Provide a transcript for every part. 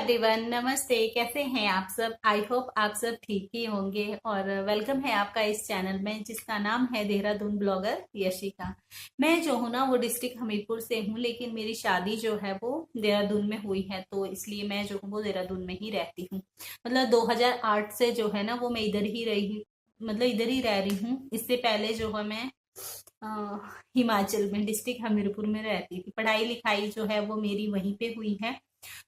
Everyone, नमस्ते। कैसे हैं आप सब? आई होप आप सब ठीक ही होंगे। और वेलकम है आपका इस चैनल में जिसका नाम है देहरादून ब्लॉगर यशिका। मैं जो हूँ ना वो डिस्ट्रिक्ट हमीरपुर से हूँ, लेकिन मेरी शादी जो है वो देहरादून में हुई है, तो इसलिए मैं जो हूँ वो देहरादून में ही रहती हूँ। मतलब 2008 से जो है ना वो मैं इधर ही रही, मतलब इधर ही रह रही हूँ। इससे पहले जो है मैं अ, हिमाचल में डिस्ट्रिक्ट हमीरपुर में रहती थी। पढ़ाई लिखाई जो है वो मेरी वहीं पे हुई है।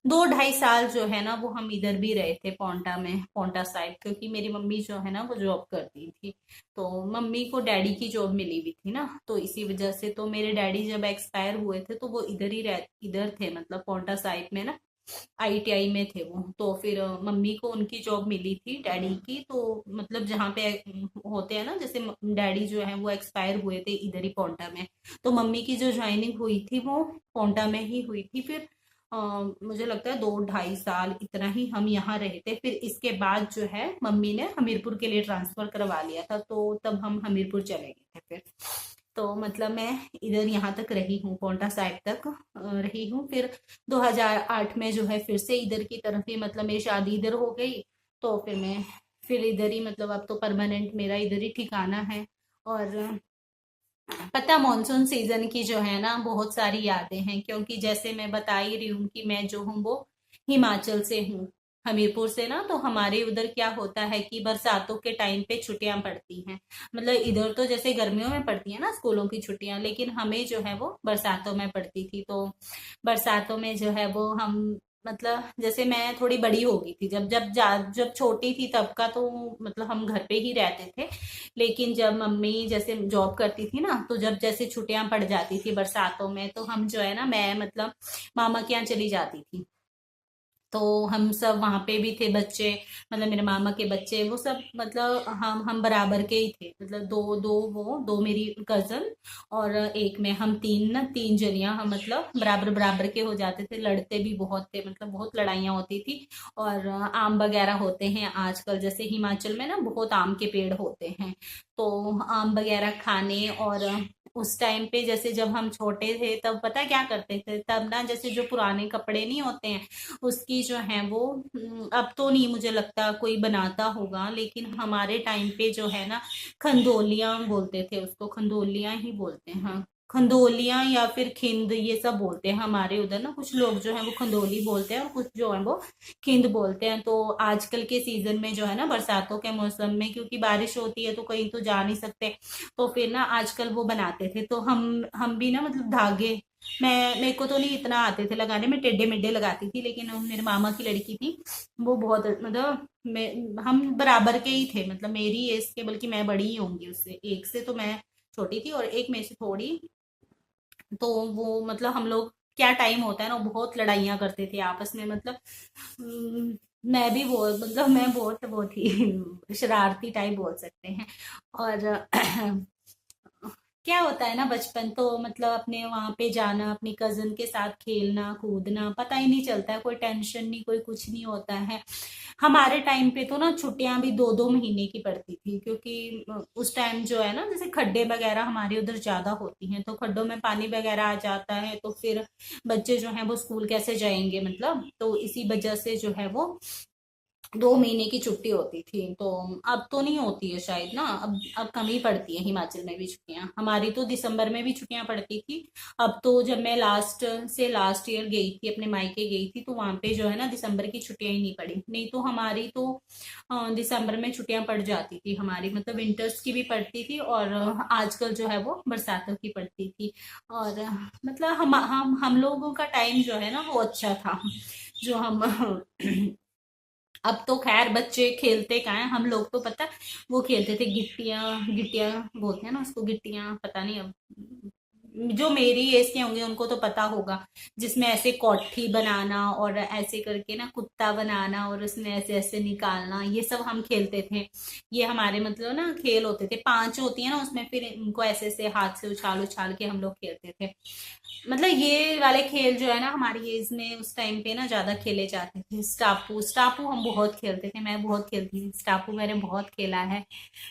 2 ढाई साल जो है ना वो हम इधर भी रहे थे, पोंटा में, पोंटा साइड, क्योंकि मेरी मम्मी जो है ना वो जॉब करती थी। तो मम्मी को डैडी की जॉब मिली हुई थी ना, तो इसी वजह से तो मेरे डैडी जब एक्सपायर हुए थे तो वो इधर थे, मतलब पोंटा साइड में ना आईटीआई में थे वो। तो फिर मम्मी को उनकी जॉब मिली थी डैडी की, तो मतलब जहाँ पे होते हैं ना, जैसे डैडी जो है वो एक्सपायर हुए थे इधर ही पोंटा में। तो मम्मी की जो ज्वाइनिंग हुई थी वो पोंटा में ही हुई थी। फिर अ, मुझे लगता है 2 ढाई साल इतना ही हम यहाँ रहे थे। फिर इसके बाद जो है मम्मी ने हमीरपुर के लिए ट्रांसफर करवा लिया था, तो तब हम हमीरपुर चले गए थे फिर। तो मतलब मैं इधर यहाँ तक रही हूँ, पोंटा साइड तक रही हूँ। फिर 2008 में जो है फिर से इधर की तरफ ही, मतलब मेरी शादी इधर हो गई। तो फिर इधर ही, मतलब अब तो परमानेंट मेरा इधर ही ठिकाना है। और पता, मॉनसून सीजन की जो है ना बहुत सारी यादें हैं, क्योंकि जैसे मैं बता ही रही हूँ कि मैं जो हूँ वो हिमाचल से हूँ, हमीरपुर से ना। तो हमारे उधर क्या होता है कि बरसातों के टाइम पे छुट्टियां पड़ती हैं। मतलब इधर तो जैसे गर्मियों में पड़ती है ना स्कूलों की छुट्टियां, लेकिन हमें जो है वो बरसातों में पड़ती थी। तो बरसातों में जो है वो हम, मतलब जैसे मैं थोड़ी बड़ी हो गई थी, जब छोटी थी तब का तो मतलब हम घर पे ही रहते थे। लेकिन जब मम्मी जैसे जॉब करती थी ना, तो जब जैसे छुट्टियां पड़ जाती थी बरसातों में, तो हम जो है ना, मैं मतलब मामा के यहाँ चली जाती थी। तो हम सब वहां पे भी थे बच्चे, मतलब मेरे मामा के बच्चे वो सब, मतलब हम बराबर के ही थे। मतलब दो दो वो दो मेरी कजन और एक में, हम तीन ना, तीन जनियां हम मतलब बराबर बराबर के हो जाते थे। लड़ते भी बहुत थे, मतलब बहुत लड़ाइयाँ होती थी। और आम वगैरह होते हैं आजकल, जैसे हिमाचल में ना बहुत आम के पेड़ होते हैं। तो आम वगैरह खाने। और उस टाइम पे जैसे जब हम छोटे थे तब पता क्या करते थे, तब ना जैसे जो पुराने कपड़े नहीं होते हैं उसकी जो है वो, अब तो नहीं मुझे लगता कोई बनाता होगा, लेकिन हमारे टाइम पे जो है ना, खंदोलियां बोलते थे उसको, खंदोलियां ही बोलते हैं, हाँ। खंदोलियां या फिर खिंद, ये सब बोलते हैं हमारे उधर ना। कुछ लोग जो है वो खंदोली बोलते हैं और कुछ जो है वो खिंद बोलते हैं। तो आजकल के सीजन में जो है ना, बरसातों के मौसम में, क्योंकि बारिश होती है तो कहीं तो जा नहीं सकते, तो फिर ना आजकल वो बनाते थे। तो हम भी ना, मतलब धागे, मेरे को तो नहीं इतना आते थे लगाने, मैं टेढ़े मेढ़े लगाती थी, लेकिन वो मेरे मामा की लड़की थी, वो बहुत, मतलब हम बराबर के ही थे, मतलब मेरी एज के, बल्कि मैं बड़ी ही होंगी उससे, एक से तो मैं छोटी थी और एक मेरे से थोड़ी। तो वो मतलब हम लोग, क्या टाइम होता है ना, बहुत लड़ाइयाँ करते थे आपस में, मतलब मैं भी बहुत, मतलब मैं बहुत बहुत ही शरारती टाइप बोल सकते हैं। और क्या होता है ना, बचपन तो मतलब अपने वहां पे जाना, अपनी कजन के साथ खेलना कूदना, पता ही नहीं चलता है, कोई टेंशन नहीं, कोई कुछ नहीं होता है। हमारे टाइम पे तो ना छुट्टियां भी 2 2 महीने की पड़ती थी, क्योंकि उस टाइम जो है ना, जैसे खड्डे वगैरह हमारे उधर ज्यादा होती हैं, तो खड्डों में पानी वगैरह आ जाता है, तो फिर बच्चे जो हैं वो स्कूल कैसे जाएंगे, मतलब तो इसी वजह से जो है वो 2 महीने की छुट्टी होती थी। तो अब तो नहीं होती है शायद ना, अब कम ही पड़ती है हिमाचल में भी छुट्टियां। हमारी तो दिसंबर में भी छुट्टियां पड़ती थी। अब तो जब मैं लास्ट ईयर गई थी, अपने मायके गई थी, तो वहां पे जो है ना दिसंबर की छुट्टियां ही नहीं पड़ी। नहीं तो हमारी तो दिसंबर में छुट्टियां पड़ जाती थी हमारी, मतलब विंटर्स की भी पड़ती थी और आजकल जो है वो बरसातों की पड़ती थी। और मतलब हम लोगों का टाइम जो है ना वो अच्छा था, जो हम अब तो खैर बच्चे खेलते कहाँ हैं, हम लोग तो पता वो खेलते थे, गिट्टियां गिट्टियां बोलते हैं ना उसको, गिट्टियां, पता नहीं अब, जो मेरी एज के होंगे उनको तो पता होगा, जिसमें ऐसे कोठी बनाना और ऐसे करके ना कुत्ता बनाना और उसमें ऐसे ऐसे निकालना, ये सब हम खेलते थे। ये हमारे मतलब ना खेल होते थे, 5 होती है ना उसमें, फिर उनको ऐसे ऐसे हाथ से उछाल उछाल के हम लोग खेलते थे। मतलब ये वाले खेल जो है ना हमारी एज में उस टाइम पे ना ज्यादा खेले जाते थे। स्टापू स्टापू हम बहुत खेलते थे, मैं बहुत खेलती थी स्टापू, मैंने बहुत खेला है।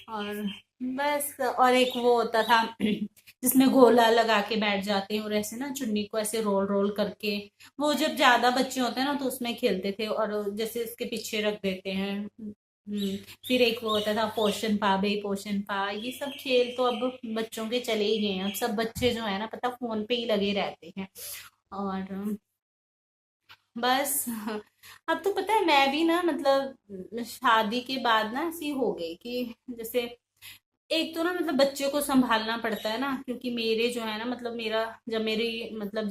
और बस और एक वो होता था जिसमें गोला लगा के बैठ जाते हैं और ऐसे ना चुन्नी को ऐसे रोल रोल करके, वो जब ज्यादा बच्चे होते हैं ना तो उसमें खेलते थे और जैसे इसके पीछे रख देते हैं। फिर एक वो होता था पोषण पा बे पोषण पा, ये सब खेल तो अब बच्चों के चले ही गए हैं। अब सब बच्चे जो है ना पता फोन पे ही लगे रहते हैं। और बस अब तो पता है मैं भी ना मतलब शादी के बाद ना ऐसी हो गई कि जैसे एक तो ना मतलब बच्चे को संभालना पड़ता है ना, क्योंकि मेरे जो है ना मतलब मेरा जब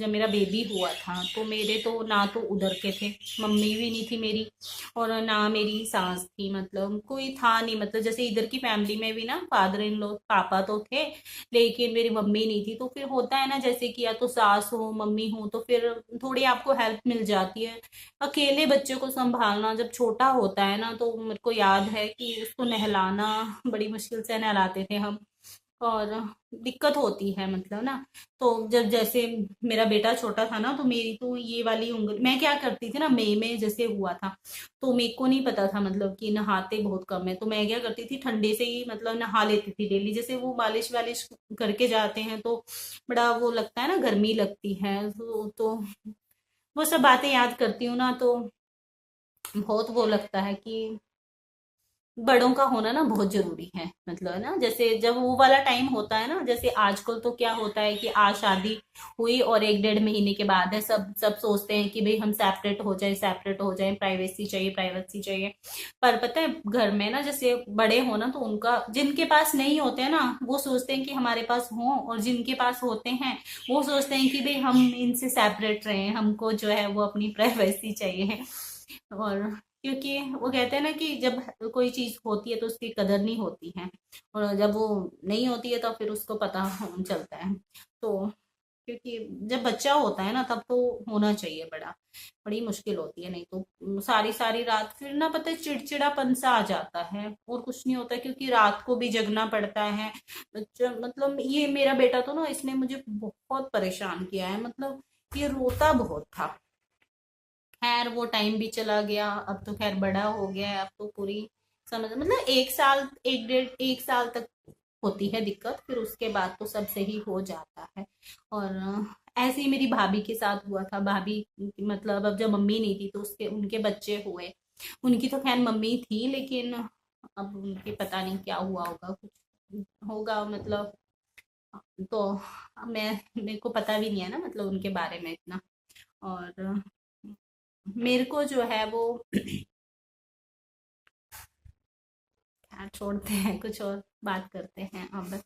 मेरा बेबी हुआ था तो मेरे तो ना तो उधर के थे, मम्मी भी नहीं थी मेरी और ना मेरी सास थी, मतलब कोई था नहीं। मतलब जैसे इधर की फैमिली में भी ना फादर इन लॉ पापा तो थे लेकिन मेरी मम्मी नहीं थी। तो फिर होता है ना जैसे कि या तो सास हो मम्मी हो तो फिर थोड़ी आपको हेल्प मिल जाती है। अकेले बच्चे को संभालना जब छोटा होता है ना, तो मेरे को याद है कि उसको नहलाना बड़ी मुश्किल से नहलाते थे हम, और दिक्कत होती है मतलब ना। तो जब जैसे मेरा बेटा छोटा था ना तो मेरी तो ये वाली उंगली, मैं क्या करती थी ना, मई में जैसे हुआ था तो मेरे को नहीं पता था मतलब कि नहाते बहुत कम है, तो मैं क्या करती थी ठंडे से ही मतलब नहा लेती थी डेली। जैसे वो मालिश वालिश करके जाते हैं तो बड़ा वो लगता है ना, गर्मी लगती है तो वो सब बातें याद करती हूँ ना तो बहुत वो लगता है कि बड़ों का होना ना बहुत जरूरी है। मतलब ना जैसे जब वो वाला टाइम होता है ना, जैसे आजकल तो क्या होता है कि आज शादी हुई और एक डेढ़ महीने के बाद है सब सब सोचते हैं कि भाई हम सेपरेट हो जाए, प्राइवेसी चाहिए प्राइवेसी चाहिए। पर पता है घर में ना जैसे बड़े हो ना तो उनका, जिनके पास नहीं होते हैं ना वो सोचते हैं कि हमारे पास हो, और जिनके पास होते हैं वो सोचते हैं कि भाई हम इनसे सेपरेट रहे, हमको जो है वो अपनी प्राइवेसी चाहिए। और क्योंकि वो कहते हैं ना कि जब कोई चीज होती है तो उसकी कदर नहीं होती है, और जब वो नहीं होती है तो फिर उसको पता चलता है। तो क्योंकि जब बच्चा होता है ना तब तो होना चाहिए बड़ा, बड़ी मुश्किल होती है, नहीं तो सारी सारी रात फिर ना पता है चिड़चिड़ापन सा आ जाता है और कुछ नहीं होता, क्योंकि रात को भी जगना पड़ता है। मतलब ये मेरा बेटा तो ना इसने मुझे बहुत परेशान किया है, मतलब ये रोता बहुत था। खैर वो टाइम भी चला गया, अब तो खैर बड़ा हो गया है, अब तो पूरी समझ मतलब एक साल एक डेढ़ एक साल तक होती है दिक्कत, फिर उसके बाद तो सब सही हो जाता है। और ऐसे ही मेरी भाभी के साथ हुआ था। भाभी मतलब अब जब मम्मी नहीं थी तो उसके उनके बच्चे हुए। उनकी तो खैर मम्मी थी लेकिन अब उनके पता नहीं क्या हुआ होगा, कुछ होगा मतलब। तो मैं मेरे को पता भी नहीं है ना मतलब उनके बारे में इतना। और मेरे को जो है वो खैर छोड़ते हैं, कुछ और बात करते हैं अब।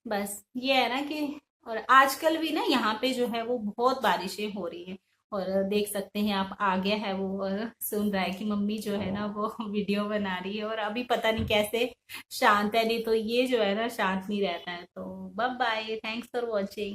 बस ये है ना कि और आजकल भी ना यहाँ पे जो है वो बहुत बारिशें हो रही हैं, और देख सकते हैं आप आगे है वो और सुन रहा है कि मम्मी जो है ना वो वीडियो बना रही है, और अभी पता नहीं कैसे शांत है, नहीं तो ये जो है ना शांत नहीं रहता है। तो bye bye, thanks for watching.